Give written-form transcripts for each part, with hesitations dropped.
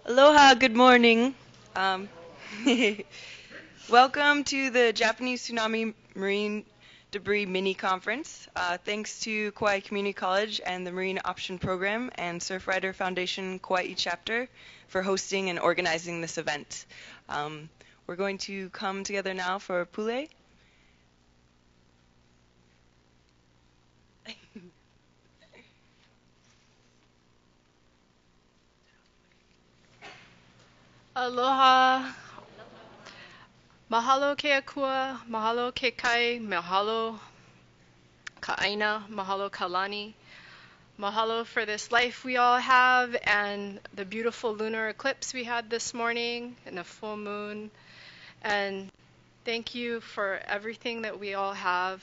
Aloha, good morning. Um, Welcome to the Japanese Tsunami Marine Debris Mini Conference. Thanks to Kauai Community College and the Marine Option Program and Surfrider Foundation Kauai Chapter for hosting and organizing this event. We're going to come together now for Pule. Aloha, mahalo ke akua, mahalo ke kai, mahalo ka aina, mahalo ka lani. Mahalo for this life we all have and the beautiful lunar eclipse we had this morning and the full moon. And thank you for everything that we all have.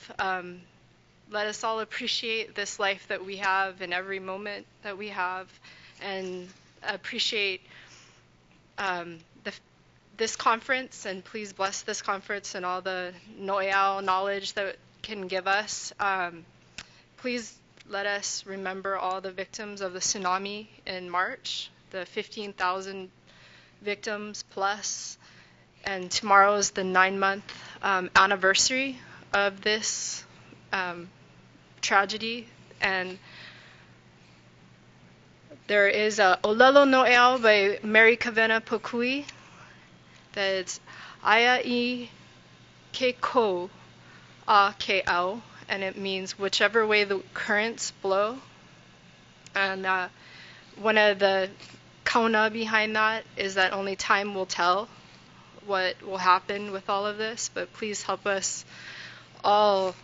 Let us all appreciate this life that we have and every moment that we have and appreciate this conference, and please bless this conference and all the noeau knowledge that it can give us. Please let us remember all the victims of the tsunami in March, the 15,000 victims plus, and tomorrow is the 9-month anniversary of this tragedy. And there is a Olelo No'eau by Mary Kavena Pokui that's Aya I Ke Ko A Ke Au, and it means whichever way the currents blow. And one of the kauna behind that is that only time will tell what will happen with all of this, but please help us all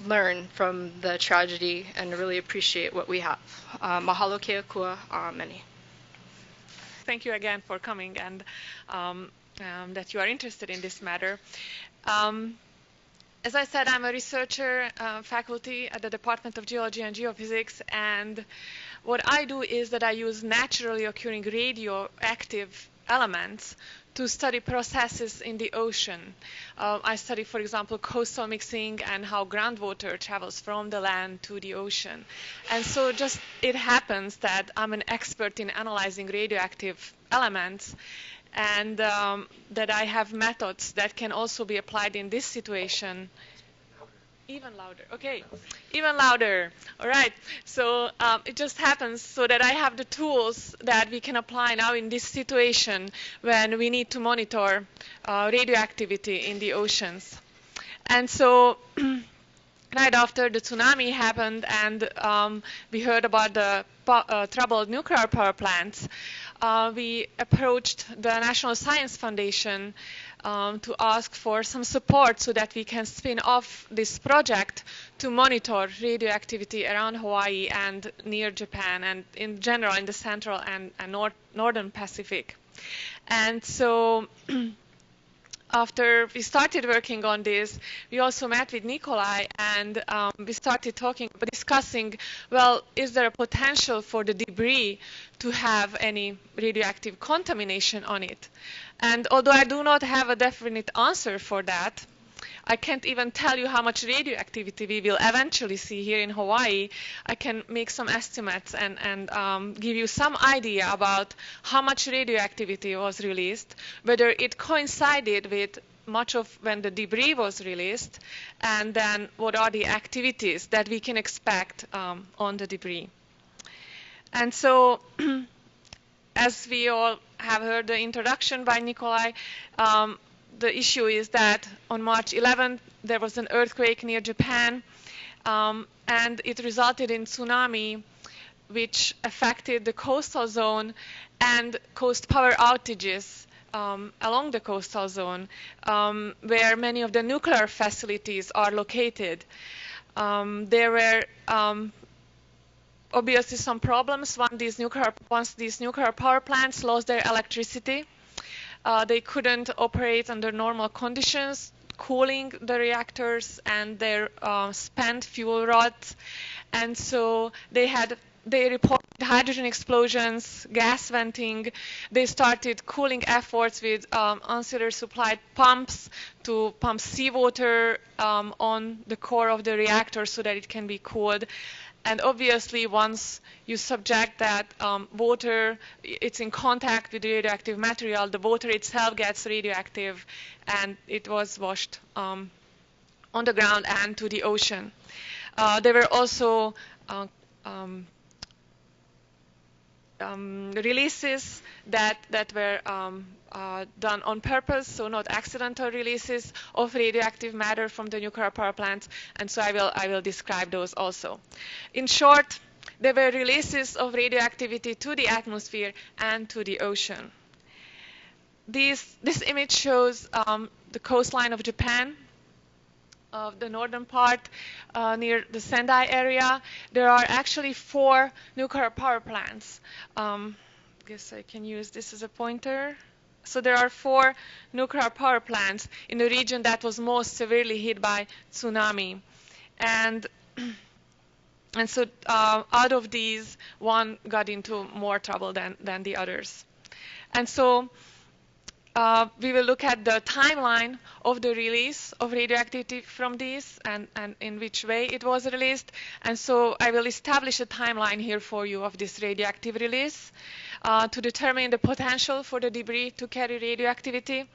learn from the tragedy and really appreciate what we have. Mahalo ke akua, many. Thank you again for coming and that you are interested in this matter. As I said, I'm a researcher faculty at the Department of Geology and Geophysics, and what I do is that I use naturally occurring radioactive elements to study processes in the ocean. I study, for example, coastal mixing and how groundwater travels from the land to the ocean. And so just it happens that I'm an expert in analyzing radioactive elements, and that I have methods that can also be applied in this situation. Even louder. Okay, even louder. All right. So it just happens so that I have the tools that we can apply now in this situation when we need to monitor radioactivity in the oceans. And so right after the tsunami happened and we heard about the troubled nuclear power plants, we approached the National Science Foundation to ask for some support so that we can spin off this project to monitor radioactivity around Hawaii and near Japan and in general in the central and northern Pacific. And so after we started working on this, we also met with Nikolai and we started discussing, well, is there a potential for the debris to have any radioactive contamination on it? And although I do not have a definite answer for that, I can't even tell you how much radioactivity we will eventually see here in Hawaii. I can make some estimates and give you some idea about how much radioactivity was released, whether it coincided with much of when the debris was released, and then what are the activities that we can expect on the debris. And so, as we all have heard the introduction by Nikolai, the issue is that on March 11th, there was an earthquake near Japan, and it resulted in tsunami, which affected the coastal zone and caused power outages along the coastal zone, where many of the nuclear facilities are located. There were obviously some problems once these nuclear power plants lost their electricity. They couldn't operate under normal conditions, cooling the reactors and their spent fuel rods. And so they reported hydrogen explosions, gas venting. They started cooling efforts with ancillary supplied pumps to pump seawater on the core of the reactor so that it can be cooled. And obviously, once you subject that water, it's in contact with radioactive material, the water itself gets radioactive, and it was washed on the ground and to the ocean. There were also releases that were done on purpose, so not accidental releases of radioactive matter from the nuclear power plants, and so I will describe those also. In short, there were releases of radioactivity to the atmosphere and to the ocean. This image shows the coastline of Japan, of the northern part near the Sendai area. There are actually 4 nuclear power plants. I guess I can use this as a pointer. So there are 4 nuclear power plants in the region that was most severely hit by tsunami. And so out of these, 1 got into more trouble than the others. And so we will look at the timeline of the release of radioactivity from these and in which way it was released. And so I will establish a timeline here for you of this radioactive release to determine the potential for the debris to carry radioactivity.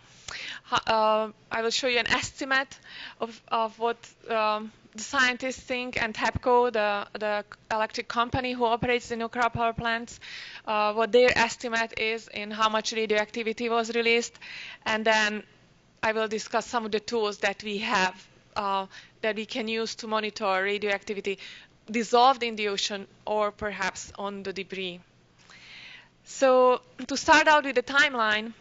I will show you an estimate of what the scientists think, and TEPCO, the electric company who operates the nuclear power plants, what their estimate is in how much radioactivity was released. And then I will discuss some of the tools that we have that we can use to monitor radioactivity dissolved in the ocean or perhaps on the debris. So to start out with the timeline,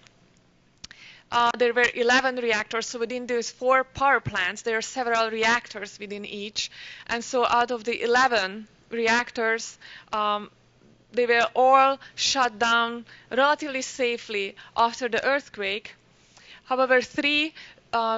there were 11 reactors. So within those 4 power plants, there are several reactors within each. And so out of the 11 reactors, they were all shut down relatively safely after the earthquake. However, 3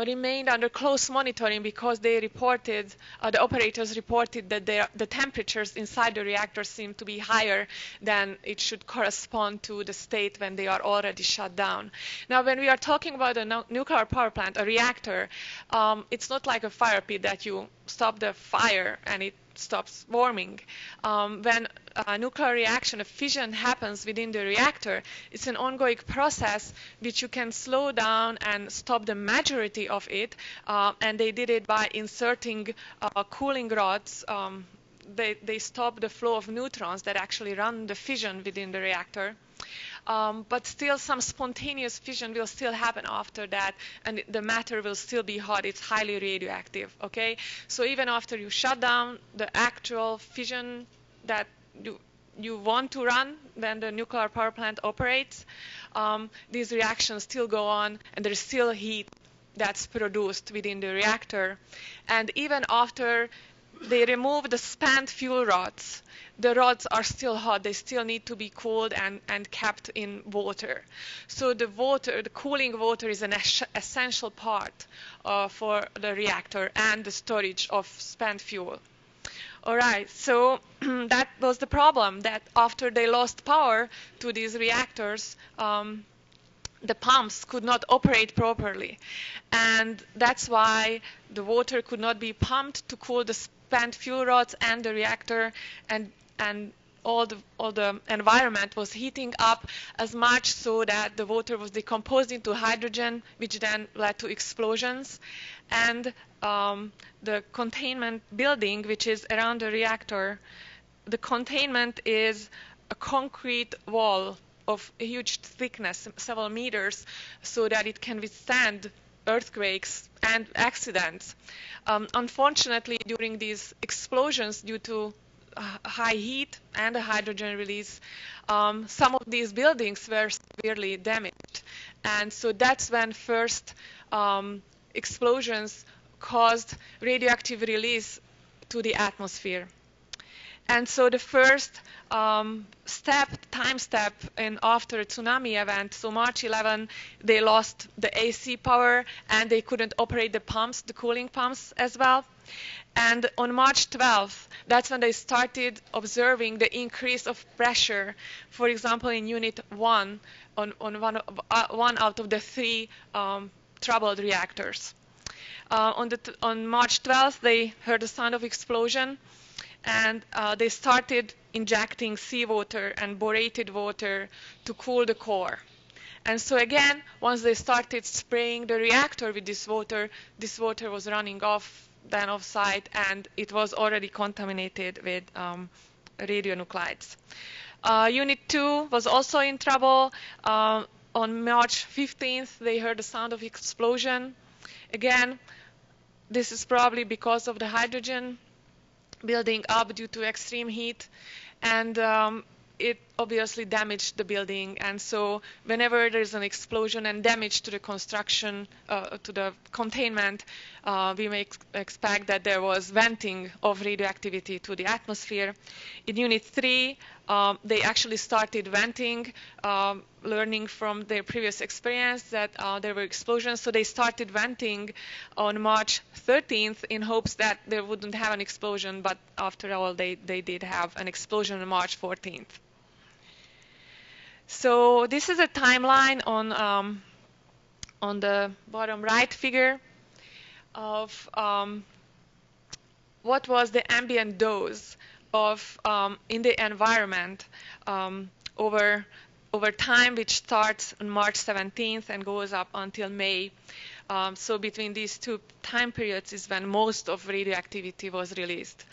remained under close monitoring because they reported, the operators reported that the temperatures inside the reactor seemed to be higher than it should correspond to the state when they are already shut down. Now, when we are talking about a nuclear power plant, a reactor, it's not like a fire pit that you stop the fire and it stops warming. When a nuclear reaction, a fission happens within the reactor, it's an ongoing process which you can slow down and stop the majority of it. And they did it by inserting cooling rods. They stop the flow of neutrons that actually run the fission within the reactor. But still some spontaneous fission will still happen after that, and the matter will still be hot. It's highly radioactive, okay? So even after you shut down the actual fission that you want to run when the nuclear power plant operates, these reactions still go on, and there's still heat that's produced within the reactor. And even after they remove the spent fuel rods, the rods are still hot. They still need to be cooled and kept in water. So the cooling water is an essential part for the reactor and the storage of spent fuel. All right, so that was the problem, that after they lost power to these reactors, the pumps could not operate properly. And that's why the water could not be pumped to cool the spent fuel rods and the reactor, and all the environment was heating up as much so that the water was decomposed into hydrogen, which then led to explosions. And the containment building, which is around the reactor, the containment is a concrete wall of a huge thickness, several meters, so that it can withstand earthquakes and accidents. Unfortunately, during these explosions, due to high heat and a hydrogen release, some of these buildings were severely damaged. And so that's when first explosions caused radioactive release to the atmosphere. And so the first time step in after a tsunami event, so March 11, they lost the AC power and they couldn't operate the pumps, the cooling pumps as well. And on March 12th, that's when they started observing the increase of pressure, for example, in Unit 1, on one out of the 3 troubled reactors. On March 12th, they heard the sound of explosion, and they started injecting seawater and borated water to cool the core. And so again, once they started spraying the reactor with this water was running off then off site, and it was already contaminated with radionuclides. Unit 2 was also in trouble. On March 15th, they heard the sound of explosion. Again, this is probably because of the hydrogen building up due to extreme heat, and it obviously damaged the building. And so whenever there's an explosion and damage to the construction, to the containment, we may expect that there was venting of radioactivity to the atmosphere. In Unit 3, they actually started venting, learning from their previous experience that there were explosions. So they started venting on March 13th in hopes that they wouldn't have an explosion, but after all, they did have an explosion on March 14th. So this is a timeline on the bottom right figure of what was the ambient dose of in the environment over time, which starts on March 17th and goes up until May. So between these two time periods is when most of radioactivity was released.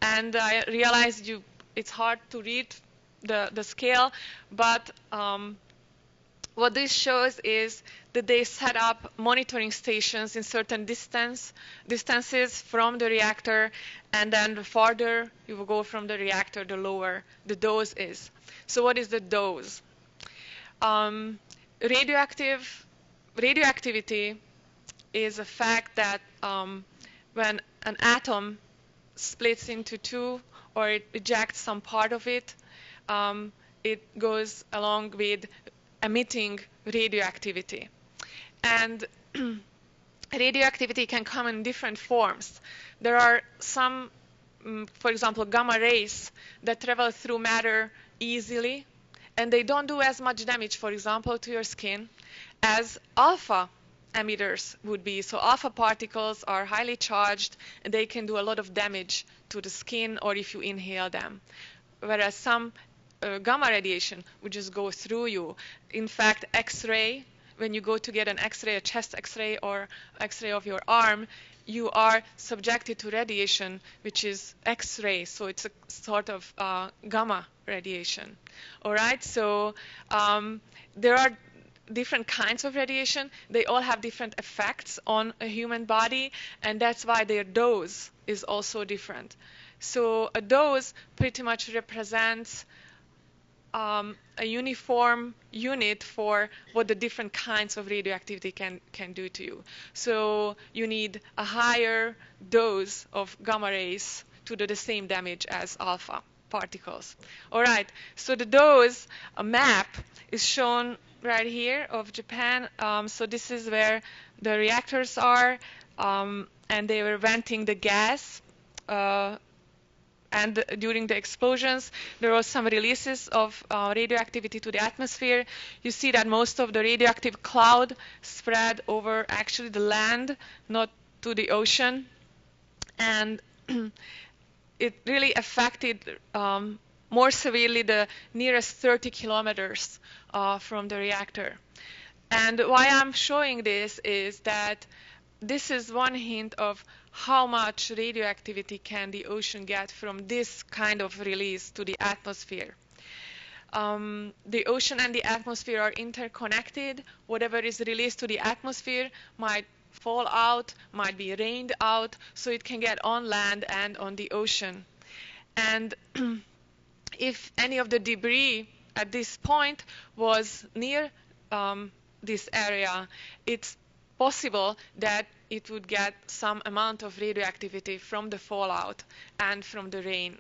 And I realized it's hard to read the scale, but what this shows is that they set up monitoring stations in certain distances from the reactor, and then the farther you will go from the reactor, the lower the dose is. So what is the dose? Radioactivity is a fact that when an atom splits into two or it ejects some part of it, it goes along with emitting radioactivity. And radioactivity can come in different forms. There are some, for example, gamma rays that travel through matter easily, and they don't do as much damage, for example, to your skin as alpha emitters would be. So alpha particles are highly charged, and they can do a lot of damage to the skin or if you inhale them. Whereas some gamma radiation would just go through you. In fact, X-ray, when you go to get an X-ray, a chest X-ray or X-ray of your arm, you are subjected to radiation, which is X-ray. So it's a sort of gamma radiation. All right, so there are different kinds of radiation. They all have different effects on a human body, and that's why their dose is also different. So a dose pretty much represents a uniform unit for what the different kinds of radioactivity can do to you. So you need a higher dose of gamma rays to do the same damage as alpha particles. All right, so the dose map is shown right here of Japan. So this is where the reactors are, and they were venting the gas. And during the explosions, there were some releases of radioactivity to the atmosphere. You see that most of the radioactive cloud spread over actually the land, not to the ocean. And it really affected more severely the nearest 30 kilometers from the reactor. And why I'm showing this is that this is one hint of how much radioactivity can the ocean get from this kind of release to the atmosphere. The ocean and the atmosphere are interconnected. Whatever is released to the atmosphere might fall out, might be rained out, so it can get on land and on the ocean. And if any of the debris at this point was near this area, it's possible that it would get some amount of radioactivity from the fallout and from the rain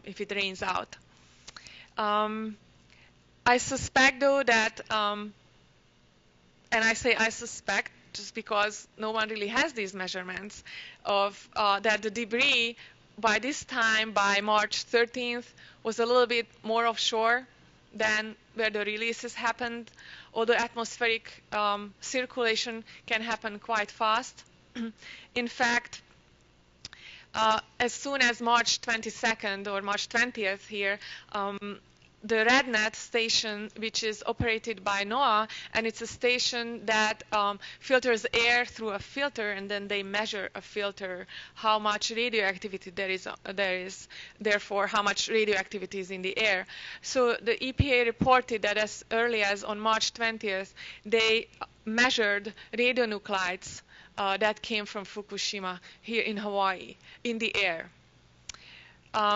if it rains out. I suspect, though, that, and I say I suspect just because no one really has these measurements, of that the debris by this time, by March 13th, was a little bit more offshore than where the releases happened, although atmospheric circulation can happen quite fast. In fact, as soon as March 22nd or March 20th here, the RedNet station, which is operated by NOAA, and it's a station that filters air through a filter, and then they measure a filter how much radioactivity there is, therefore how much radioactivity is in the air. So the EPA reported that as early as on March 20th, they measured radionuclides that came from Fukushima here in Hawaii in the air.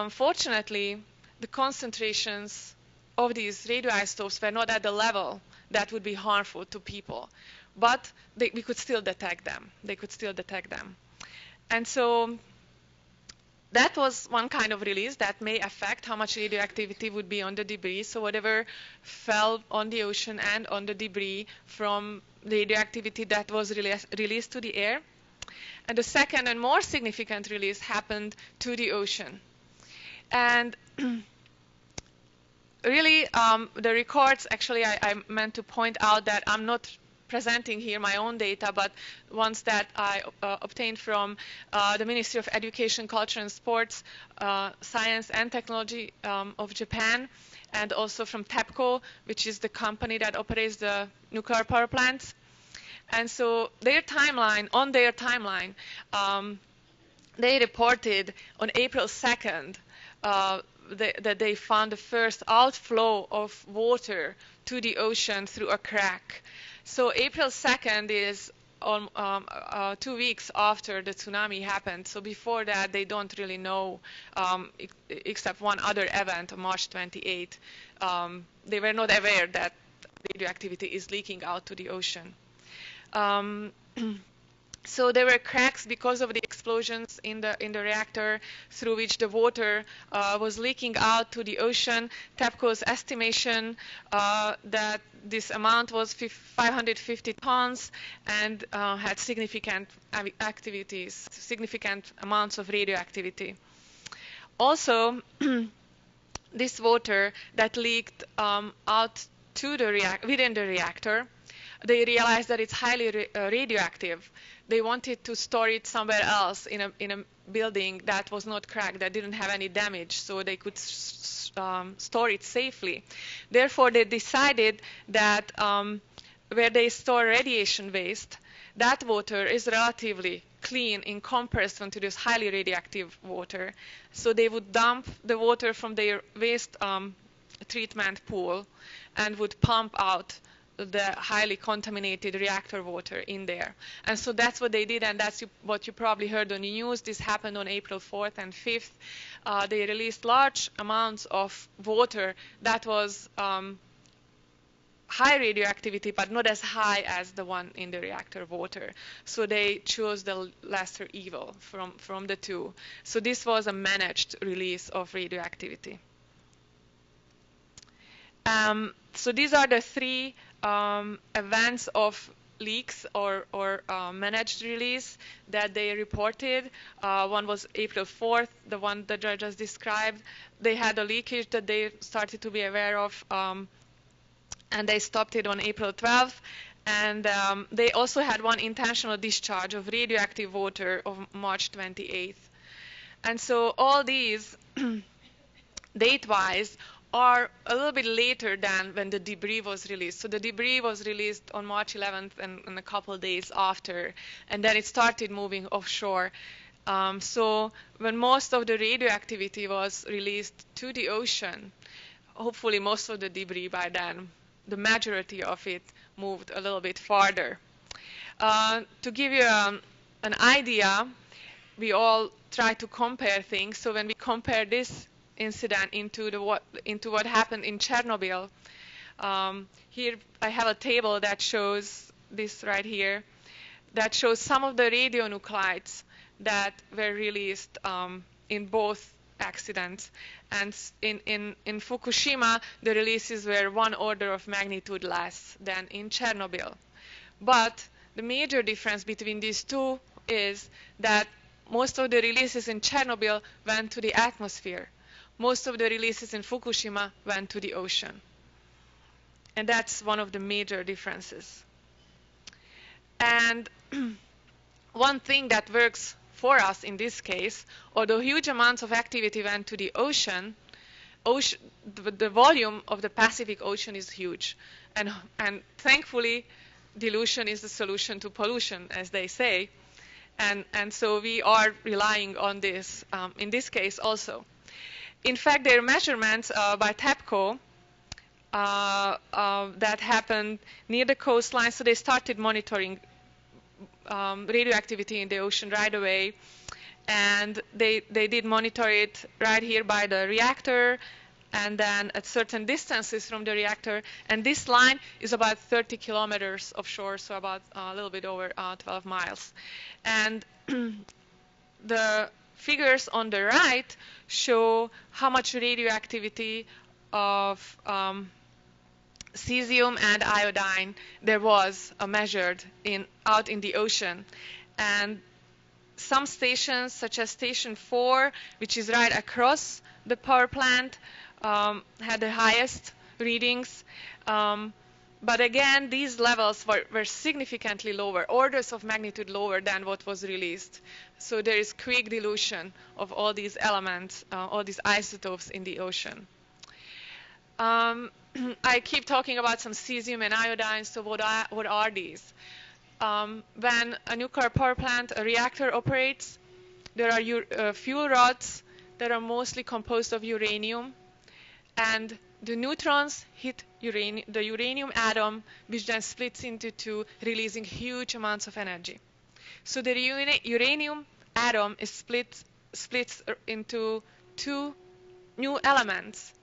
Fortunately, the concentrations of these radioisotopes were not at the level that would be harmful to people, but we could still detect them. They could still detect them. And so that was one kind of release that may affect how much radioactivity would be on the debris. So whatever fell on the ocean and on the debris from radioactivity that was released to the air. And the second and more significant release happened to the ocean. And really, the records, actually, I meant to point out that I'm not presenting here my own data, but ones that I obtained from the Ministry of Education, Culture and Sports, Science and Technology of Japan, and also from TEPCO, which is the company that operates the nuclear power plants. And so on their timeline, they reported on April 2nd that they found the first outflow of water to the ocean through a crack. So April 2nd is 2 weeks after the tsunami happened. So before that, they don't really know, except one other event on March 28th. They were not aware that radioactivity is leaking out to the ocean. So there were cracks because of the explosions in the reactor through which the water was leaking out to the ocean. TEPCO's estimation that this amount was 550 tons and had significant activities, significant amounts of radioactivity. Also, this water that leaked out to the within the reactor, they realized that it's highly radioactive. They wanted to store it somewhere else in a building that was not cracked, that didn't have any damage, so they could store it safely. Therefore, they decided that where they store radiation waste, that water is relatively clean in comparison to this highly radioactive water. So they would dump the water from their waste treatment pool and would pump out the highly contaminated reactor water in there. And so that's what they did, and that's what you probably heard on the news. This happened on April 4th and 5th. They released large amounts of water that was high radioactivity, but not as high as the one in the reactor water. So they chose the lesser evil from the two. So this was a managed release of radioactivity. So these are the three events of leaks or managed release that they reported. One was April 4th, the one the judge just described. They had a leakage that they started to be aware of, and they stopped it on April 12th. And they also had one intentional discharge of radioactive water on March 28th. And so all these, date-wise, are a little bit later than when the debris was released. So the debris was released on March 11th and a couple days after, and then it started moving offshore. So when most of the radioactivity was released to the ocean, hopefully most of the debris by then, the majority of it moved a little bit farther. To give you an idea, we all try to compare things. So when we compare this incident into what happened in Chernobyl. Here I have a table that shows this right here, that shows some of the radionuclides that were released in both accidents. And in Fukushima, the releases were 1 order of magnitude less than in Chernobyl. But the major difference between these two is that most of the releases in Chernobyl went to the atmosphere. Most of the releases in Fukushima went to the ocean. And that's one of the major differences. And one thing that works for us in this case, although huge amounts of activity went to the ocean, the volume of the Pacific Ocean is huge. And thankfully, dilution is the solution to pollution, as they say. And so we are relying on this in this case also. In fact, their measurements by TEPCO that happened near the coastline, so they started monitoring radioactivity in the ocean right away. And they did monitor it right here by the reactor, and then at certain distances from the reactor. And this line is about 30 kilometers offshore, so about a little bit over 12 miles. And the figures on the right show how much radioactivity of cesium and iodine there was measured out in the ocean. And some stations, such as Station 4, which is right across the power plant, had the highest readings. But again, these levels were significantly lower, orders of magnitude lower than what was released. So there is quick dilution of all these elements, all these isotopes in the ocean. I keep talking about some cesium and iodine, so what are these? When a nuclear power plant, a reactor operates, there are fuel rods that are mostly composed of uranium, and the neutrons hit the uranium atom, which then splits into two, releasing huge amounts of energy. So the uranium atom is splits into two new elements,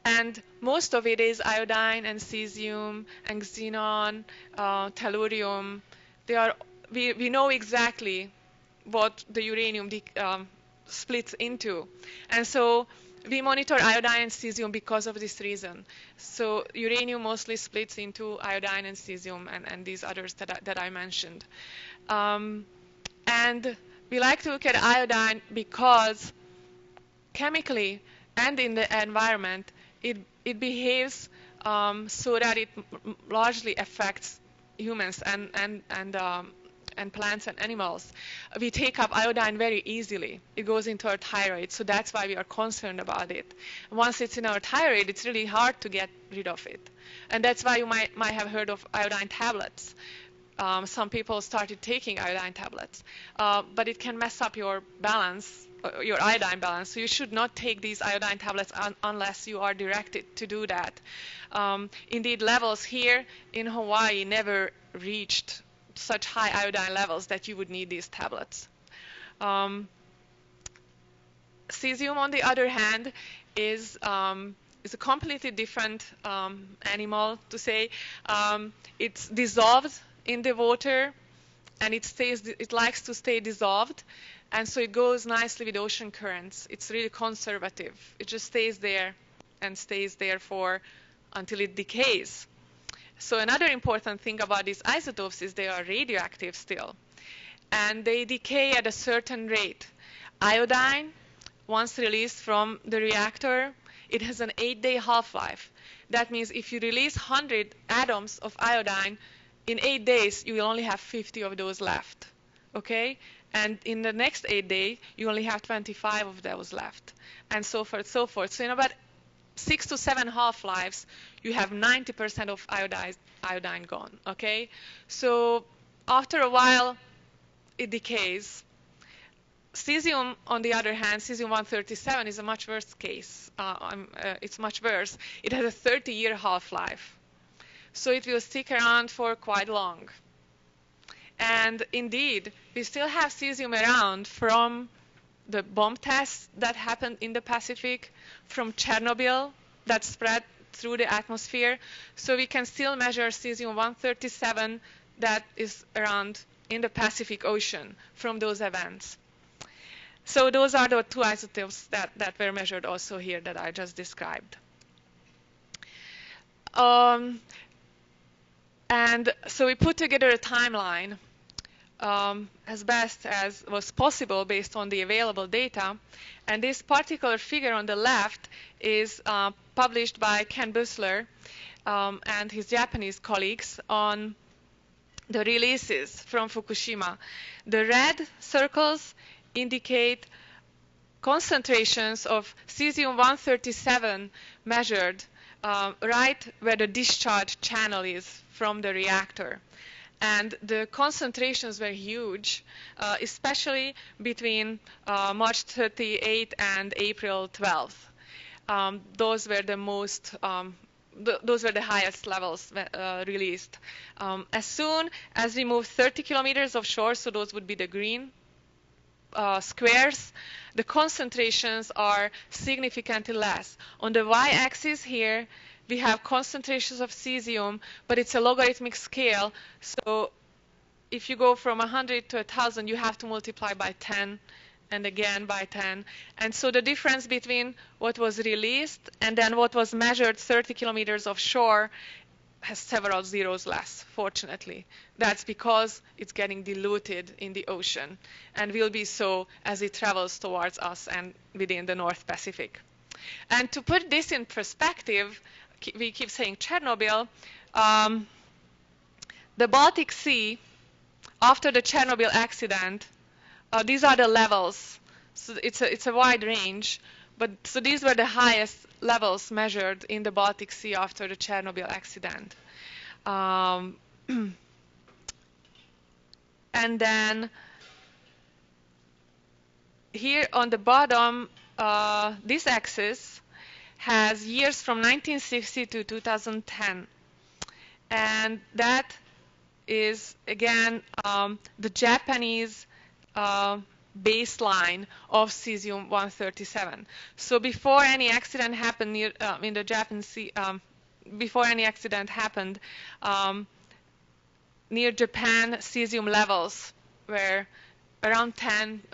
and most of it is iodine and cesium and xenon, tellurium. We know exactly what the uranium splits into, and so we monitor iodine and cesium because of this reason. So uranium mostly splits into iodine and cesium and these others that I mentioned. And we like to look at iodine because chemically and in the environment, it behaves so that it largely affects humans and plants and animals. We take up iodine very easily. It goes into our thyroid, so that's why we are concerned about it. Once it's in our thyroid, it's really hard to get rid of it. And that's why you might have heard of iodine tablets. Some people started taking iodine tablets, but it can mess up your balance, your iodine balance. So you should not take these iodine tablets unless you are directed to do that. Indeed, levels here in Hawaii never reached such high iodine levels that you would need these tablets. Cesium, on the other hand, is a completely different animal, to say. It's dissolved in the water, and it likes to stay dissolved, and so it goes nicely with ocean currents. It's really conservative. It just stays there and stays there until it decays. So another important thing about these isotopes is they are radioactive still, and they decay at a certain rate. Iodine, once released from the reactor, it has an 8-day half-life. That means if you release 100 atoms of iodine, in 8 days you will only have 50 of those left, okay? And in the next 8 days, you only have 25 of those left, and so forth, so forth. So in about 6 to 7 half-lives, you have 90% of iodine gone, okay? So after a while, it decays. Cesium, on the other hand, cesium-137 is a much worse case. It's much worse. It has a 30-year half-life. So it will stick around for quite long. And indeed, we still have cesium around from the bomb tests that happened in the Pacific, from Chernobyl that spread through the atmosphere. So we can still measure cesium-137 that is around in the Pacific Ocean from those events. So those are the two isotopes that were measured also here that I just described. And so we put together a timeline as best as was possible based on the available data. And this particular figure on the left is published by Ken Bussler and his Japanese colleagues on the releases from Fukushima. The red circles indicate concentrations of cesium-137 measured right where the discharge channel is from the reactor. And the concentrations were huge, especially between March 38 and April 12th. Those were the most those were the highest levels released. As soon as we move 30 kilometers offshore, so those would be the green squares, the concentrations are significantly less. On the y-axis here, we have concentrations of cesium, but it's a logarithmic scale. So if you go from 100 to 1,000, you have to multiply by 10 and again by 10. And so the difference between what was released and then what was measured 30 kilometers offshore has several zeros less, fortunately. That's because it's getting diluted in the ocean and will be so as it travels towards us and within the North Pacific. And to put this in perspective, we keep saying Chernobyl, the Baltic Sea, after the Chernobyl accident, these are the levels. So it's a wide range, but so these were the highest levels measured in the Baltic Sea after the Chernobyl accident. And then here on the bottom, this axis has years from 1960 to 2010. And that is, again, the Japanese baseline of cesium-137. So before any accident happened near, in the Japan Sea, before any accident happened, near Japan, cesium levels were around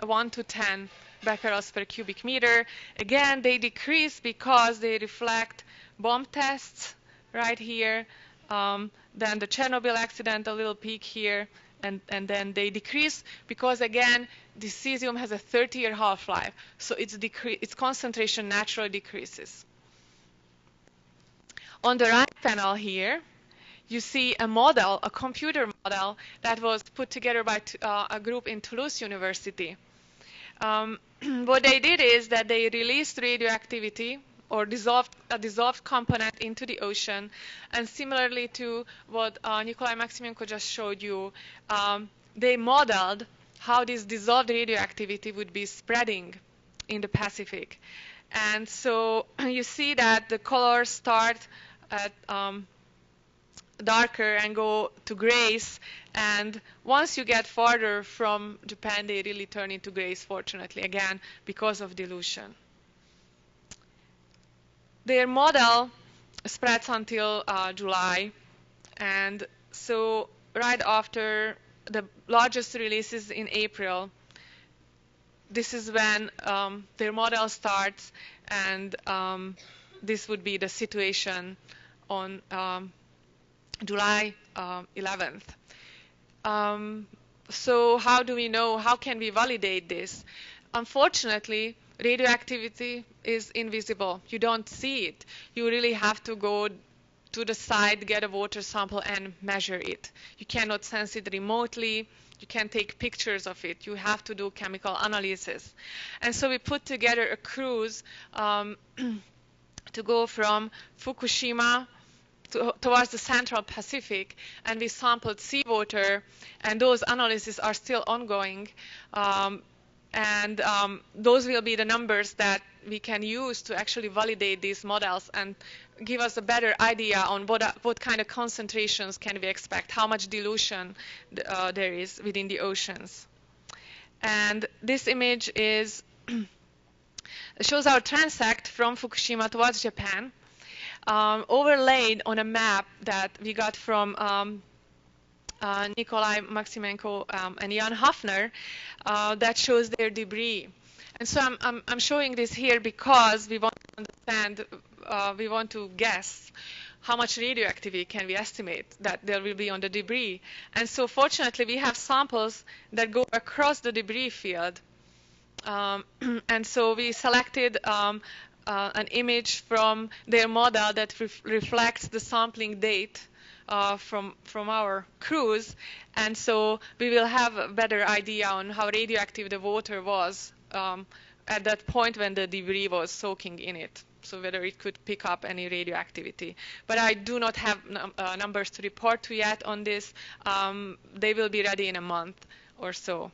1 to 10 becquerels per cubic meter. Again, they decrease because they reflect bomb tests right here. Then the Chernobyl accident, a little peak here, and then they decrease because, again, the cesium has a 30-year half-life, so its concentration naturally decreases. On the right panel here, you see a model, a computer model that was put together by a group in Toulouse University. What they did is that they released radioactivity or a dissolved component into the ocean, and similarly to what Nikolai Maximenko just showed you, they modeled how this dissolved radioactivity would be spreading in the Pacific. And so you see that the colors start at darker and go to grays, and once you get farther from Japan, they really turn into grays, fortunately, again, because of dilution. Their model spreads until July, and so right after the largest releases in April, this is when their model starts, and this would be the situation on July 11th. So how do we know? How can we validate this? Unfortunately, radioactivity is invisible. You don't see it. You really have to go to the site, get a water sample, and measure it. You cannot sense it remotely. You can't take pictures of it. You have to do chemical analysis. And so we put together a cruise to go from Fukushima towards the Central Pacific, and we sampled seawater, and those analyses are still ongoing. Those will be the numbers that we can use to actually validate these models and give us a better idea on what kind of concentrations can we expect, how much dilution there is within the oceans. And this image shows our transect from Fukushima towards Japan, overlaid on a map that we got from Nikolai Maximenko and Jan Hafner that shows their debris. And so I'm showing this here because we want to understand, we want to guess how much radioactivity can we estimate that there will be on the debris. And so fortunately, we have samples that go across the debris field. And so we selected an image from their model that reflects the sampling date from our cruise, and so we will have a better idea on how radioactive the water was at that point when the debris was soaking in it. So whether it could pick up any radioactivity. But I do not have numbers to report to yet on this. They will be ready in a month or so.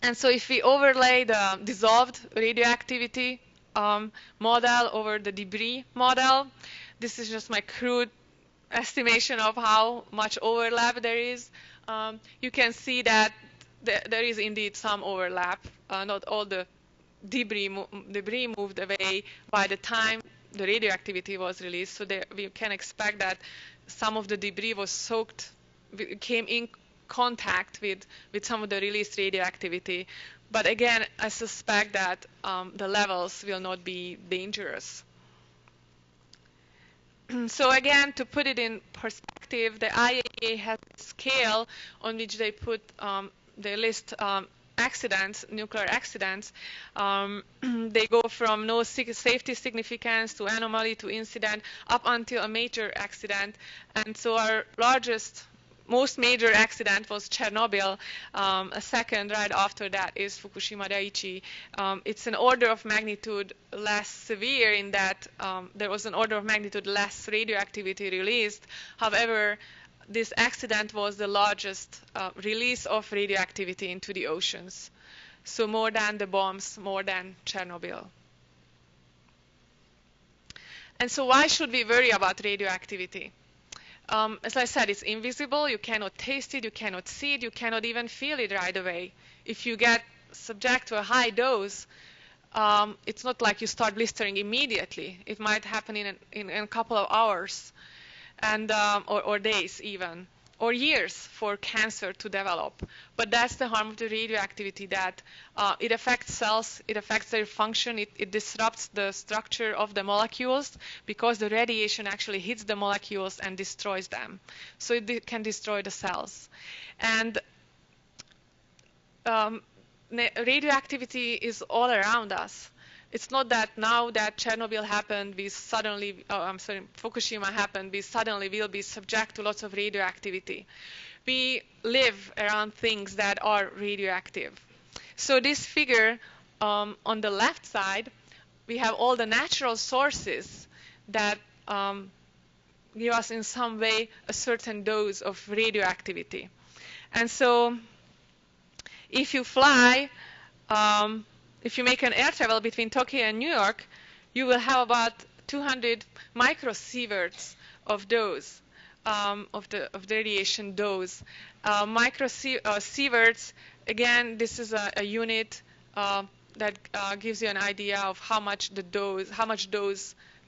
And so if we overlay the dissolved radioactivity model over the debris model, this is just my crude estimation of how much overlap there is. You can see that there is indeed some overlap. Not all the debris moved away by the time the radioactivity was released. So we can expect that some of the debris was soaked, came in contact with some of the released radioactivity. But again, I suspect that the levels will not be dangerous. So again, to put it in perspective, the IAEA has a scale on which they list accidents, nuclear accidents. They go from no safety significance to anomaly to incident up until a major accident. And so our most major accident was Chernobyl. A second right after that is Fukushima Daiichi. It's an order of magnitude less severe in that there was an order of magnitude less radioactivity released. However, this accident was the largest release of radioactivity into the oceans. So more than the bombs, more than Chernobyl. And so why should we worry about radioactivity? As I said, it's invisible. You cannot taste it. You cannot see it. You cannot even feel it right away. If you get subject to a high dose, it's not like you start blistering immediately. It might happen in a couple of hours, and or days even, or years for cancer to develop. But that's the harm of the radioactivity, that it affects cells, it affects their function, it disrupts the structure of the molecules because the radiation actually hits the molecules and destroys them. So it can destroy the cells. And radioactivity is all around us. It's not that now that Chernobyl happened, Fukushima happened, we suddenly will be subject to lots of radioactivity. We live around things that are radioactive. So this figure on the left side, we have all the natural sources that give us in some way a certain dose of radioactivity. And so if you fly, if you make an air travel between Tokyo and New York, you will have about 200 microsieverts of dose, of the radiation dose. Microsieverts, again, this is a unit that gives you an idea of how much dose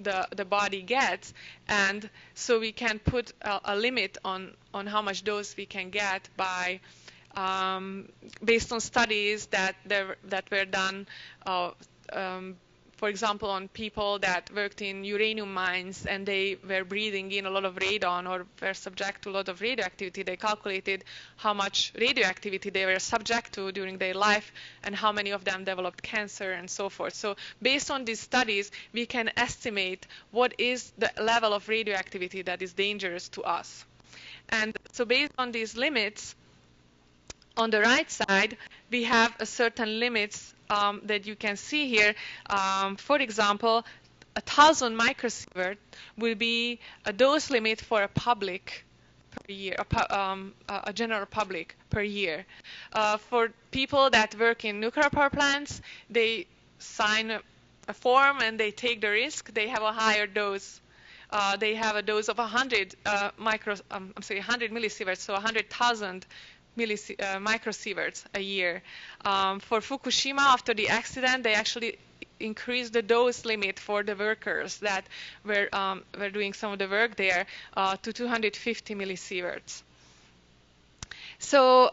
the body gets, and so we can put a limit on how much dose we can get by based on studies that were done, for example, on people that worked in uranium mines and they were breathing in a lot of radon or were subject to a lot of radioactivity. They calculated how much radioactivity they were subject to during their life and how many of them developed cancer and so forth. So based on these studies, we can estimate what is the level of radioactivity that is dangerous to us. And so based on these limits, on the right side, we have a certain limits that you can see here. For example, 1,000 microsievert will be a dose limit for a public per year, a general public per year. For people that work in nuclear power plants, they sign a form and they take the risk. They have a higher dose. They have a dose of 100 millisieverts, so 100,000 microsieverts a year. For Fukushima, after the accident, they actually increased the dose limit for the workers that were doing some of the work there to 250 millisieverts. So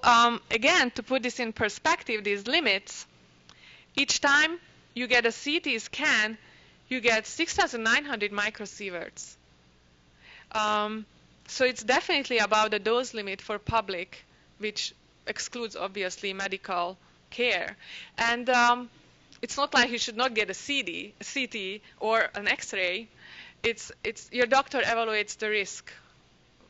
again, to put this in perspective, these limits, each time you get a CT scan, you get 6,900 microsieverts. So it's definitely about the dose limit for public, which excludes, obviously, medical care. And it's not like you should not get a CT or an X-ray. it's your doctor evaluates the risk.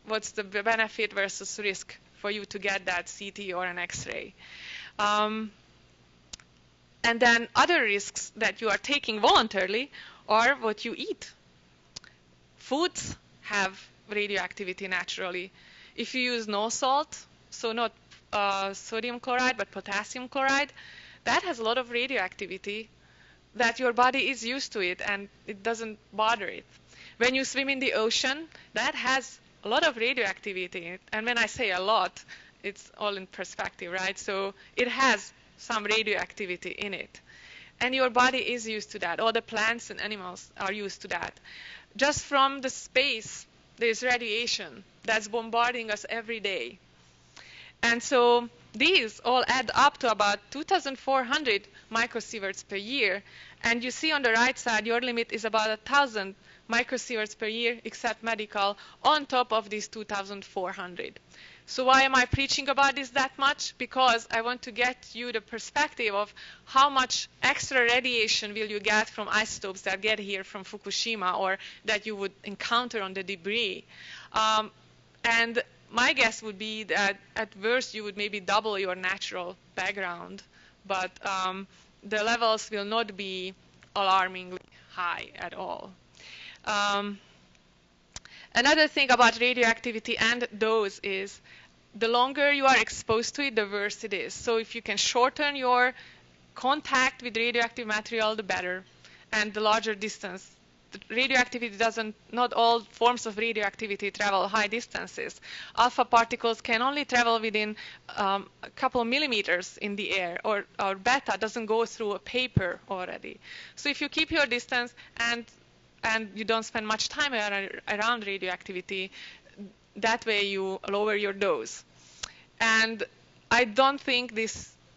What's the benefit versus risk for you to get that CT or an X-ray? And then other risks that you are taking voluntarily are what you eat. Foods have radioactivity naturally. If you use no salt, so not sodium chloride but potassium chloride, that has a lot of radioactivity that your body is used to it and it doesn't bother it. When you swim in the ocean, that has a lot of radioactivity in it. And when I say a lot, it's all in perspective, right? So it has some radioactivity in it. And your body is used to that. All the plants and animals are used to that. Just from the space, there's radiation that's bombarding us every day. And so these all add up to about 2,400 microsieverts per year. And you see on the right side, your limit is about 1,000 microsieverts per year, except medical, on top of these 2,400. So why am I preaching about this that much? Because I want to get you the perspective of how much extra radiation will you get from isotopes that get here from Fukushima or that you would encounter on the debris. And my guess would be that at worst you would maybe double your natural background, but the levels will not be alarmingly high at all. Another thing about radioactivity and dose is the longer you are exposed to it, the worse it is. So if you can shorten your contact with radioactive material, the better, and the larger distance. The radioactivity not all forms of radioactivity travel high distances. Alpha particles can only travel within a couple of millimeters in the air, or beta doesn't go through a paper already. So if you keep your distance and you don't spend much time around radioactivity, that way you lower your dose. And I don't think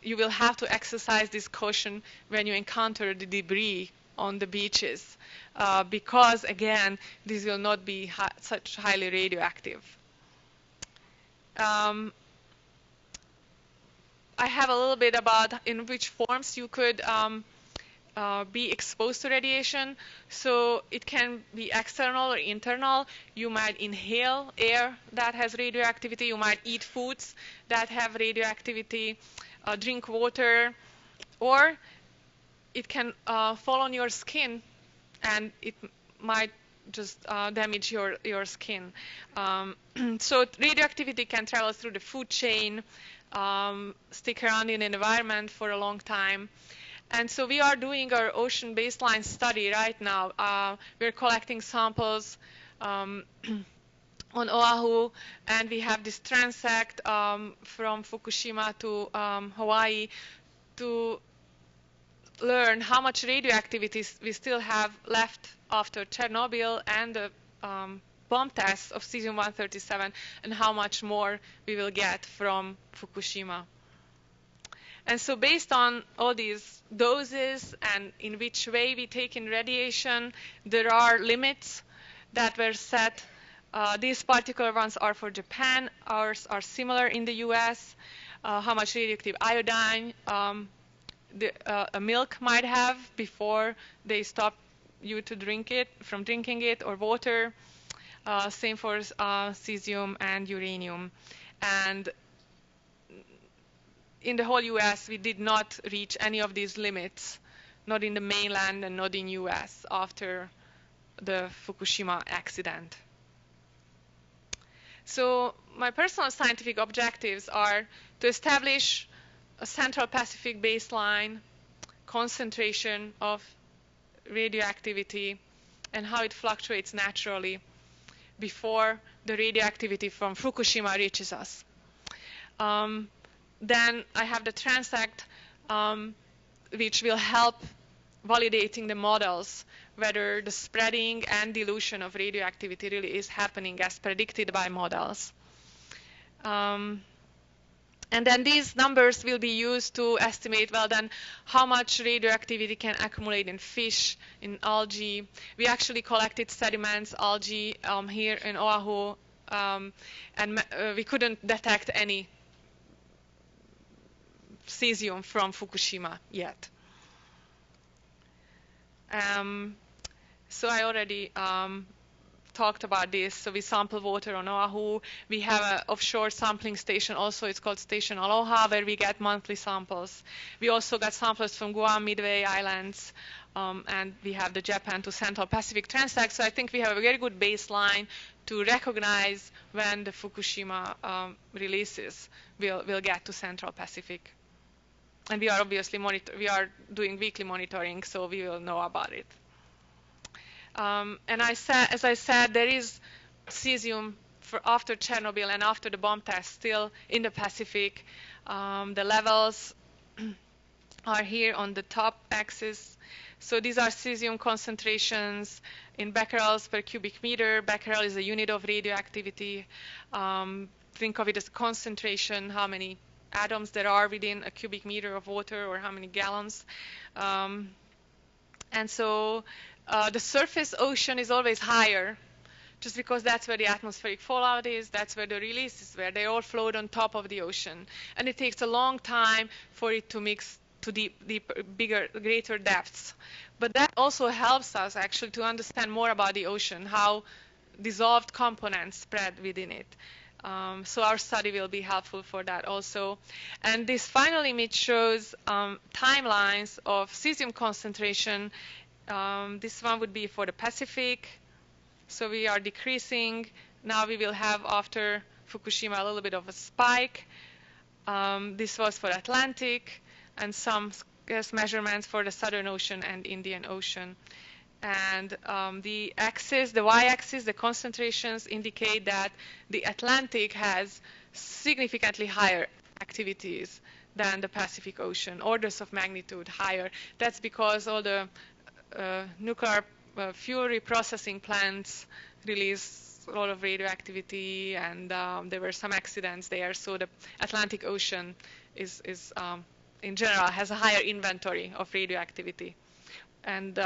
you will have to exercise this caution when you encounter the debris on the beaches, because again, this will not be such highly radioactive. I have a little bit about in which forms you could be exposed to radiation. So it can be external or internal. You might inhale air that has radioactivity. You might eat foods that have radioactivity, drink water, or it can fall on your skin and it might just damage your skin. So radioactivity can travel through the food chain, stick around in the environment for a long time. And so we are doing our ocean baseline study right now. We're collecting samples on Oahu, and we have this transect from Fukushima to Hawaii to learn how much radioactivity we still have left after Chernobyl and the bomb tests of cesium-137, and how much more we will get from Fukushima. And so based on all these doses and in which way we take in radiation, there are limits that were set. These particular ones are for Japan. Ours are similar in the US. How much radioactive iodine a milk might have before they stop you from drinking it, or water. Same for cesium and uranium. And in the whole US, we did not reach any of these limits, not in the mainland and not in US after the Fukushima accident. So my personal scientific objectives are to establish a Central Pacific baseline concentration of radioactivity and how it fluctuates naturally before the radioactivity from Fukushima reaches us. Then I have the transect, which will help validating the models, whether the spreading and dilution of radioactivity really is happening as predicted by models. And then these numbers will be used to estimate, well, then how much radioactivity can accumulate in fish, in algae. We actually collected sediments, algae here in Oahu, and we couldn't detect any cesium from Fukushima yet. So I already talked about this. So we sample water on Oahu. We have an offshore sampling station also. It's called Station Aloha, where we get monthly samples. We also got samples from Guam, Midway Islands, and we have the Japan to Central Pacific transect. So I think we have a very good baseline to recognize when the Fukushima releases will get to Central Pacific. And we are obviously doing weekly monitoring, so we will know about it. And as I said, there is cesium for after Chernobyl and after the bomb test still in the Pacific. The levels are here on the top axis. So these are cesium concentrations in becquerels per cubic meter. Becquerel is a unit of radioactivity. Think of it as concentration, how many atoms there are within a cubic meter of water, or how many gallons. And so the surface ocean is always higher, just because that's where the atmospheric fallout is, that's where the release is, where they all float on top of the ocean. And it takes a long time for it to mix to deeper, bigger, greater depths. But that also helps us actually to understand more about the ocean, how dissolved components spread within it. So our study will be helpful for that also. And this final image shows timelines of cesium concentration. This one would be for the Pacific. So we are decreasing. Now we will have, after Fukushima, a little bit of a spike. This was for Atlantic, and some measurements for the Southern Ocean and Indian Ocean. And the y-axis, the concentrations indicate that the Atlantic has significantly higher activities than the Pacific Ocean, orders of magnitude higher. That's because all the nuclear fuel reprocessing plants release a lot of radioactivity, and there were some accidents there. So the Atlantic Ocean is in general, has a higher inventory of radioactivity. And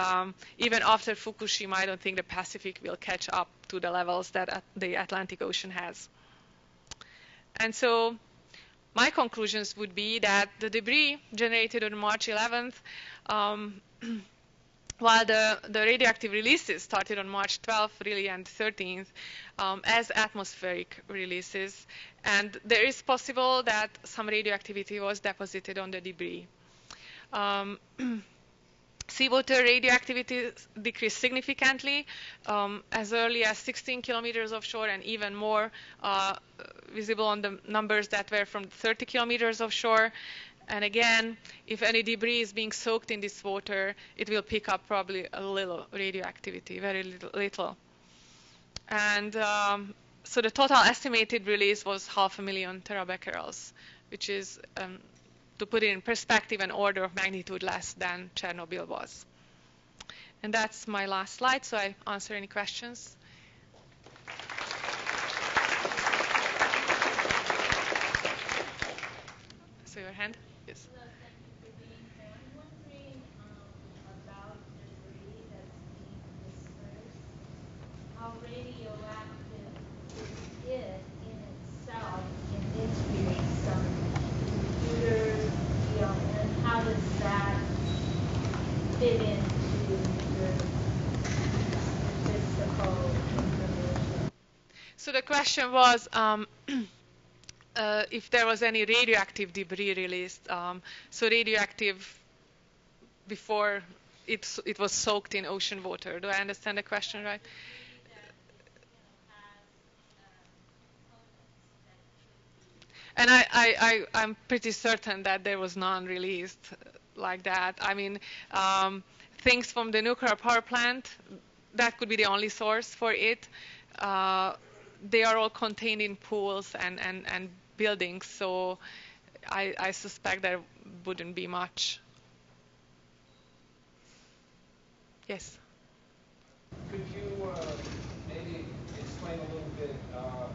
even after Fukushima, I don't think the Pacific will catch up to the levels that the Atlantic Ocean has. And so my conclusions would be that the debris generated on March 11th, while the radioactive releases started on March 12th, really, and 13th, as atmospheric releases. And there is possible that some radioactivity was deposited on the debris. Seawater radioactivity decreased significantly as early as 16 kilometers offshore, and even more visible on the numbers that were from 30 kilometers offshore. And again, if any debris is being soaked in this water, it will pick up probably a little radioactivity, very little. And so the total estimated release was 500,000 terabecquerels, which is, to put it in perspective, an order of magnitude less than Chernobyl was. And that's my last slide, so I answer any questions. So your hand? Yes. Hello, thank you for being here. I'm wondering about debris that's being dispersed. How radioactive is it in itself in its release on computers, and how does that fit into your statistical information? So the question was if there was any radioactive debris released. So radioactive before it was soaked in ocean water. Do I understand the question right? And I'm pretty certain that there was none released like that. I mean, things from the nuclear power plant, that could be the only source for it. They are all contained in pools and buildings, so I suspect there wouldn't be much. Yes? Could you maybe explain a little bit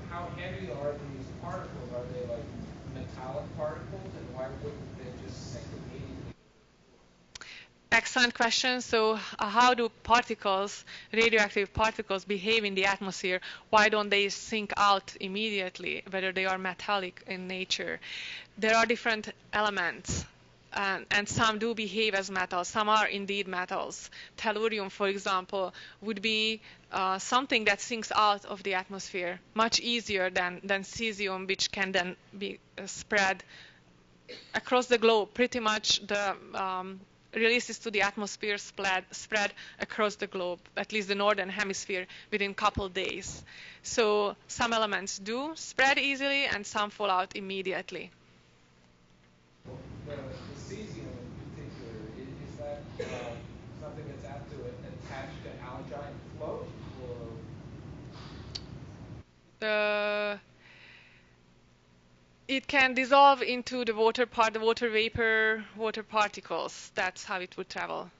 how heavy are these particles? Are they like metallic particles, and why wouldn't they just sink immediately? Excellent question. So how do particles, radioactive particles, behave in the atmosphere? Why don't they sink out immediately, whether they are metallic in nature? There are different elements and some do behave as metals. Some are indeed metals. Tellurium, for example, would be something that sinks out of the atmosphere much easier than cesium, which can then be spread across the globe. Pretty much the releases to the atmosphere spread across the globe, at least the northern hemisphere, within a couple days. So some elements do spread easily and some fall out immediately. The cesium in particular, is that something that's apt to attach to algae and float, or? It can dissolve into the water the water vapor, water particles. That's how it would travel.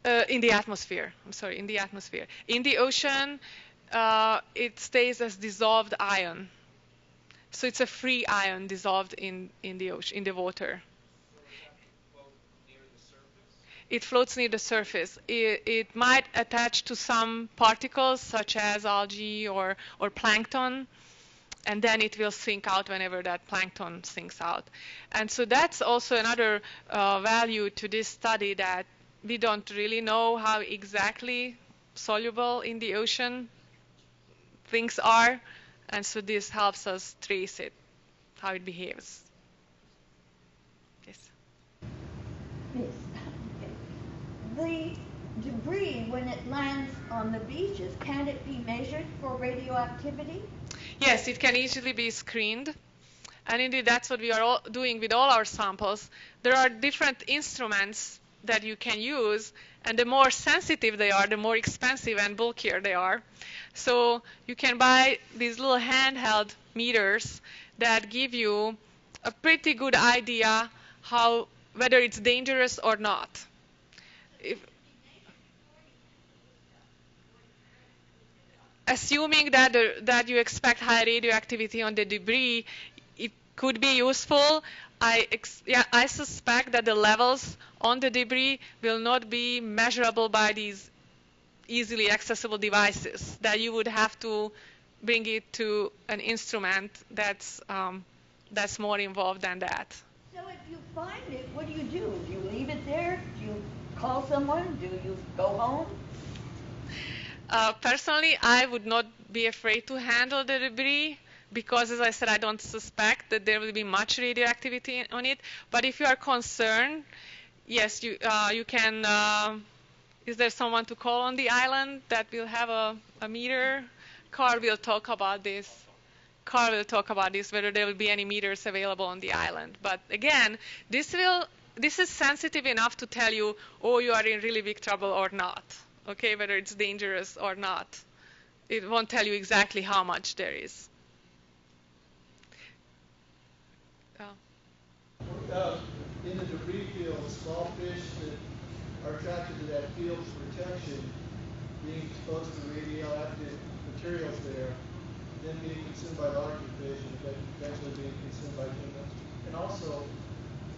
In the atmosphere. I'm sorry, in the atmosphere. In the ocean, it stays as dissolved ion. So it's a free ion dissolved in the ocean, in the water. It floats near the surface. It might attach to some particles such as algae or plankton, and then it will sink out whenever that plankton sinks out. And so that's also another value to this study, that we don't really know how exactly soluble in the ocean things are, and so this helps us trace it, how it behaves. Yes. Yes. The debris, when it lands on the beaches, can it be measured for radioactivity? Yes, it can easily be screened. And indeed, that's what we are doing with all our samples. There are different instruments that you can use, and the more sensitive they are, the more expensive and bulkier they are. So you can buy these little handheld meters that give you a pretty good idea whether it's dangerous or not. Assuming that you expect high radioactivity on the debris, it could be useful. I suspect that the levels on the debris will not be measurable by these easily accessible devices, that you would have to bring it to an instrument that's more involved than that. So if you find it, what do? Do you leave it there? Do you call someone? Do you go home? Personally, I would not be afraid to handle the debris because, as I said, I don't suspect that there will be much radioactivity on it. But if you are concerned, yes, you can. Is there someone to call on the island that will have a meter? Carl will talk about this. Carl will talk about this, whether there will be any meters available on the island. But again, this is sensitive enough to tell you, oh, you are in really big trouble or not. Okay, whether it's dangerous or not. It won't tell you exactly how much there is. In the debris field, small fish that are attracted to that field for protection, being exposed to radioactive materials there, then being consumed by larger fish, and eventually being consumed by humans. And also,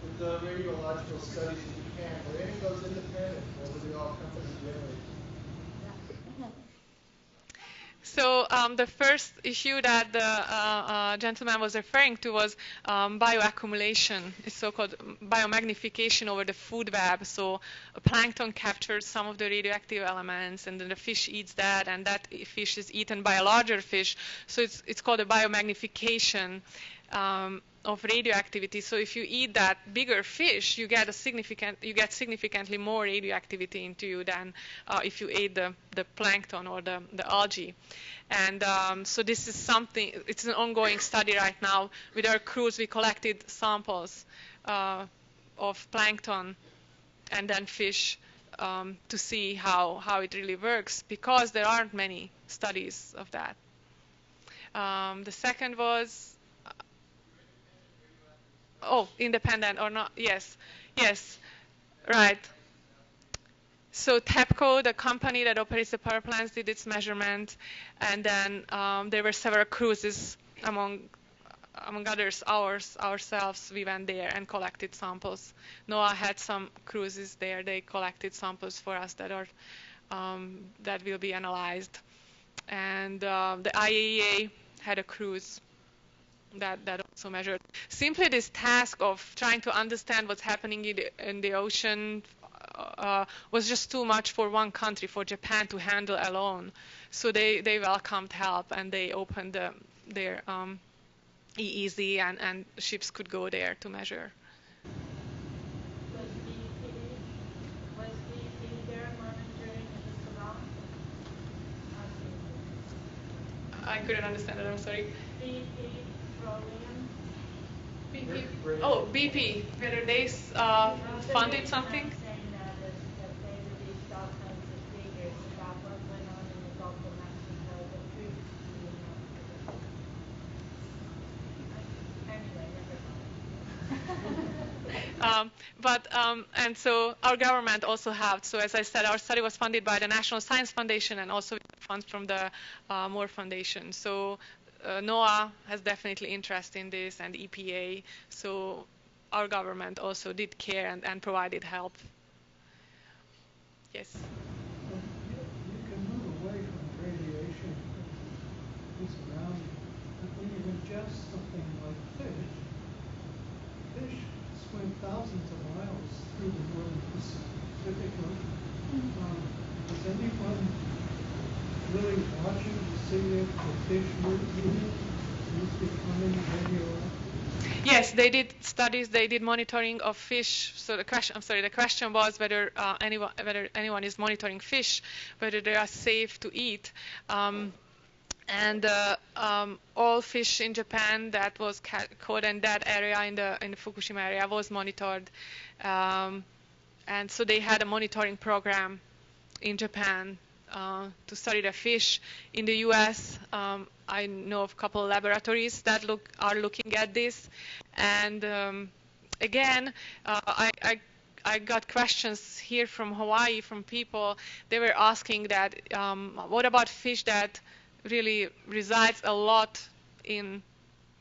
with the radiological studies in Japan, were any of those independent, or were they all company generated? So the first issue that the gentleman was referring to was bioaccumulation. It's so-called biomagnification over the food web. So plankton captures some of the radioactive elements, and then the fish eats that, and that fish is eaten by a larger fish. So it's called a biomagnification of radioactivity. So if you eat that bigger fish, you get significantly more radioactivity into you than if you ate the plankton or the algae. And so this is something. It's an ongoing study right now. With our crews, we collected samples of plankton and then fish to see how it really works, because there aren't many studies of that. The second was. Oh, independent or not? Yes, right. So TEPCO, the company that operates the power plants, did its measurement, and then there were several cruises, among others ourselves. We went there and collected samples. NOAA had some cruises there. They collected samples for us that will be analyzed, and the IAEA had a cruise that also measured. Simply this task of trying to understand what's happening in the ocean was just too much for one country, for Japan to handle alone. So they welcomed help, and they opened their EEZ, and ships could go there to measure. Was BP there monitoring the Salam? I couldn't understand that, I'm sorry. BP petroleum. BP? Oh, BP, whether they funded something? I'm saying that is that they released all kinds of figures about what went on in the Gulf of Mexico, the troops being anyway, never mind. And so our government also helped. So as I said, our study was funded by the National Science Foundation and also funds from the Moore Foundation. So NOAA has definitely interest in this, and EPA. So our government also did care and provided help. Yes. You can move away from radiation that's around you, but when you ingest something like fish swim thousands of miles through the northern Pacific Ocean. Is anyone really watching to see if the fish we're eating is becoming radioactive? Yes, they did studies. They did monitoring of fish. So the question was whether anyone is monitoring fish, whether they are safe to eat. All fish in Japan that was caught in that area, in the Fukushima area, was monitored. And so they had a monitoring program in Japan to study the fish. In the U.S., I know of a couple of laboratories that are looking at this. And again, I got questions here from Hawaii from people. They were asking that, what about fish that really resides a lot in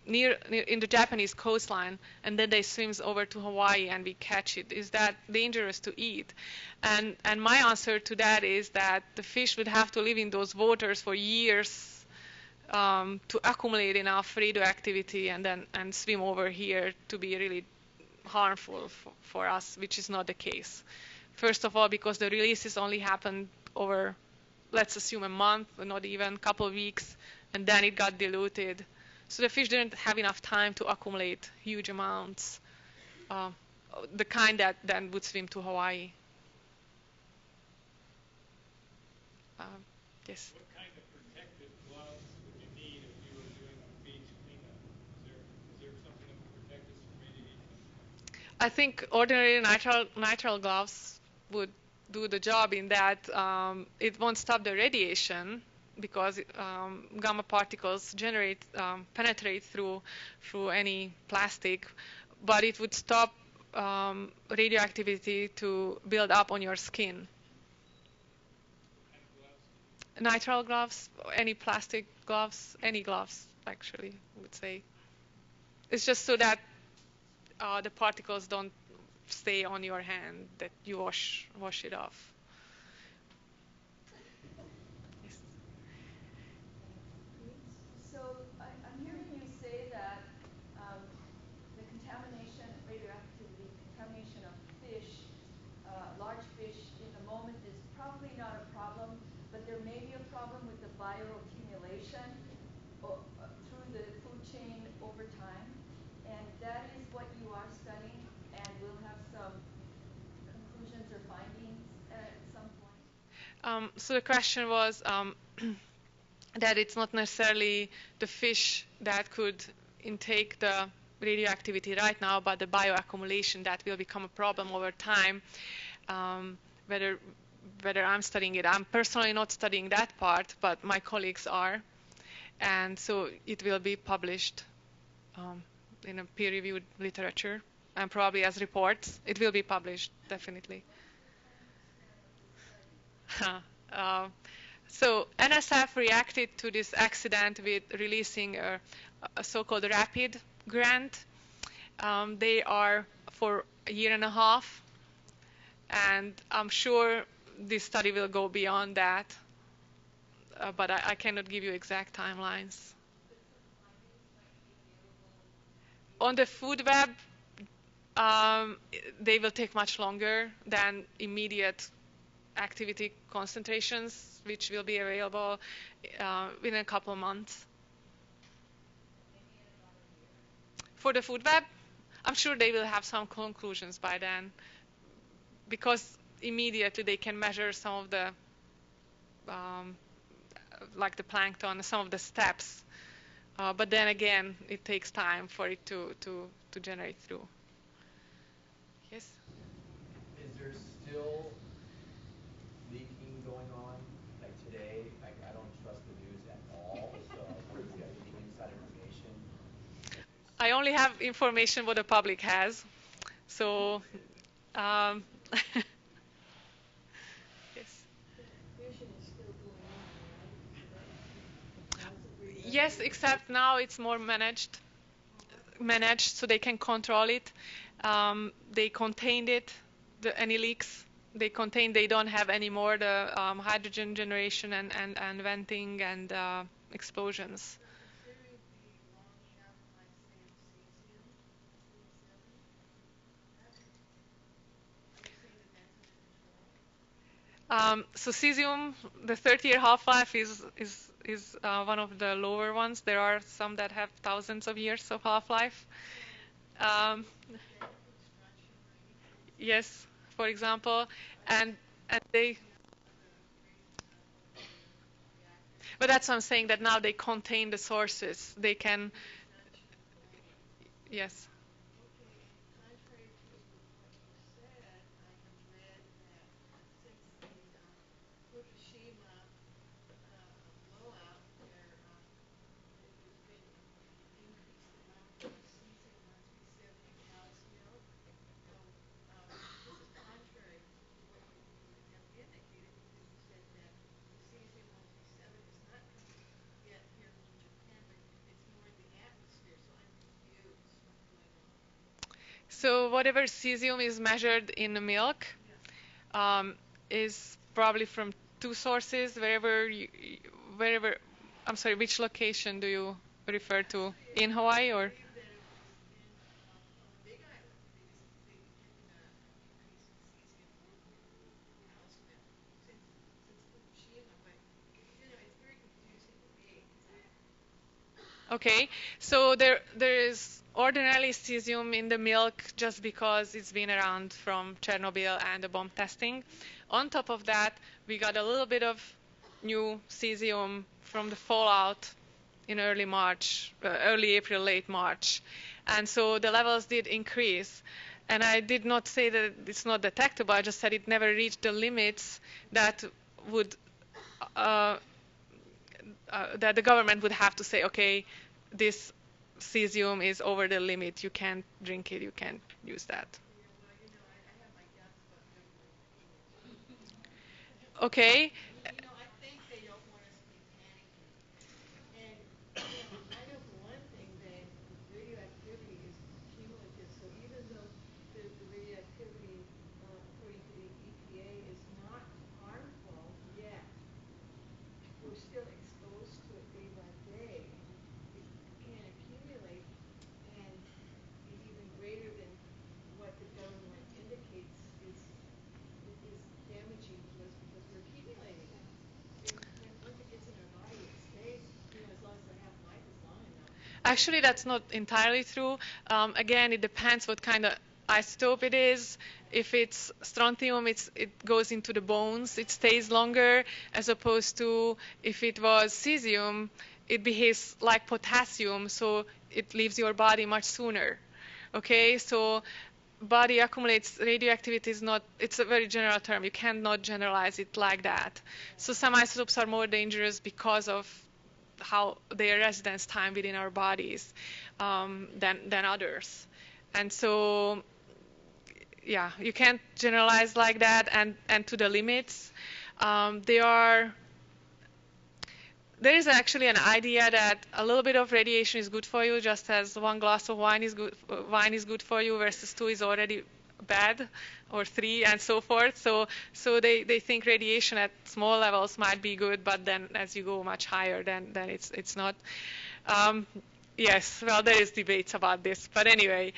the Japanese coastline, and then they swims over to Hawaii and we catch it? Is that dangerous to eat? And my answer to that is that the fish would have to live in those waters for years to accumulate enough radioactivity and swim over here to be really harmful for us, which is not the case. First of all, because the releases only happen over, let's assume, a month, or not even a couple of weeks, and then it got diluted. So the fish didn't have enough time to accumulate huge amounts, the kind that then would swim to Hawaii. Yes. What kind of protective gloves would you need if you were doing a beach cleanup? Is there something that would protect us from radiation? I think ordinary nitrile gloves would do the job in that it won't stop the radiation, because gamma particles penetrate through any plastic, but it would stop radioactivity to build up on your skin. Nitrile gloves, any plastic gloves, any gloves, actually, I would say. It's just so that the particles don't stay on your hand, that you wash it off. Yes. So I'm hearing you say that the contamination of fish, large fish in the moment is probably not a problem, but there may be a problem with the bioaccumulation through the food chain over time. And that is what you are studying, and we'll have some conclusions or findings at some point. So the question was that it's not necessarily the fish that could intake the radioactivity right now, but the bioaccumulation that will become a problem over time. Whether I'm studying it. I'm personally not studying that part, but my colleagues are. And so it will be published in a peer-reviewed literature, and probably as reports. It will be published, definitely. So NSF reacted to this accident with releasing a so-called rapid grant. They are for a year and a half, and I'm sure this study will go beyond that, but I cannot give you exact timelines. On the food web, they will take much longer than immediate activity concentrations, which will be available within a couple of months. For the food web, I'm sure they will have some conclusions by then, because immediately they can measure some of the, like the plankton, some of the steps. But then again, it takes time for it to generate through. Yes? Is there still leaking going on? Like today, I don't trust the news at all, so I was wondering if you have any inside information. I only have information what the public has. So, yes. Fusion is still going on, right? Yes, except now it's more managed, so they can control it. They contained it, any leaks. They don't have anymore the hydrogen generation and venting and explosions. So cesium, the 30-year half-life is one of the lower ones. There are some that have thousands of years of half-life. Yes, for example, and they. But that's what I'm saying, that now they contain the sources. They can. Yes. So whatever cesium is measured in the milk is probably from two sources. Wherever. I'm sorry. Which location do you refer to? In Hawaii or? Okay, so there is ordinarily cesium in the milk just because it's been around from Chernobyl and the bomb testing. On top of that, we got a little bit of new cesium from the fallout in early March, early April, late March. And so the levels did increase. And I did not say that it's not detectable, I just said it never reached the limits that would that the government would have to say, okay, this cesium is over the limit. You can't drink it. You can't use that. Okay. Actually, that's not entirely true. Again, it depends what kind of isotope it is. If it's strontium, it goes into the bones. It stays longer, as opposed to if it was cesium, it behaves like potassium, so it leaves your body much sooner. Okay, so body accumulates radioactivity is not, it's a very general term. You cannot generalize it like that. So some isotopes are more dangerous because of how their residence time within our bodies than others. And so, yeah, you can't generalize like that, and to the limits. There is actually an idea that a little bit of radiation is good for you, just as one glass of wine is good for you, versus 2 is already bad, or 3, and so forth. So they think radiation at small levels might be good, but then as you go much higher, then it's not. Yes, well, there is debates about this. But anyway,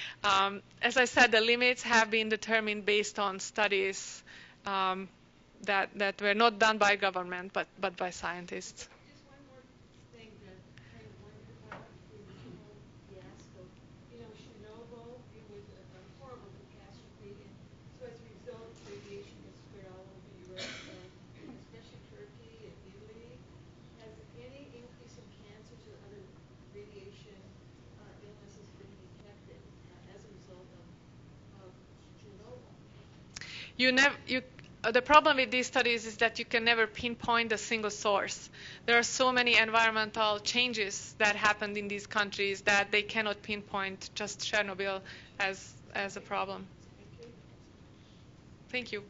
as I said, the limits have been determined based on studies that were not done by government, but by scientists. Just one more thing that I kind of wondered about in the whole fiasco. You know, Chernobyl, it was a horrible catastrophe, and so as a result, radiation has spread all over Europe, especially Turkey and Italy. Has any increase in cancers or other radiation illnesses been detected as a result of Chernobyl? The problem with these studies is that you can never pinpoint a single source. There are so many environmental changes that happened in these countries that they cannot pinpoint just Chernobyl as a problem. Thank you. Thank you.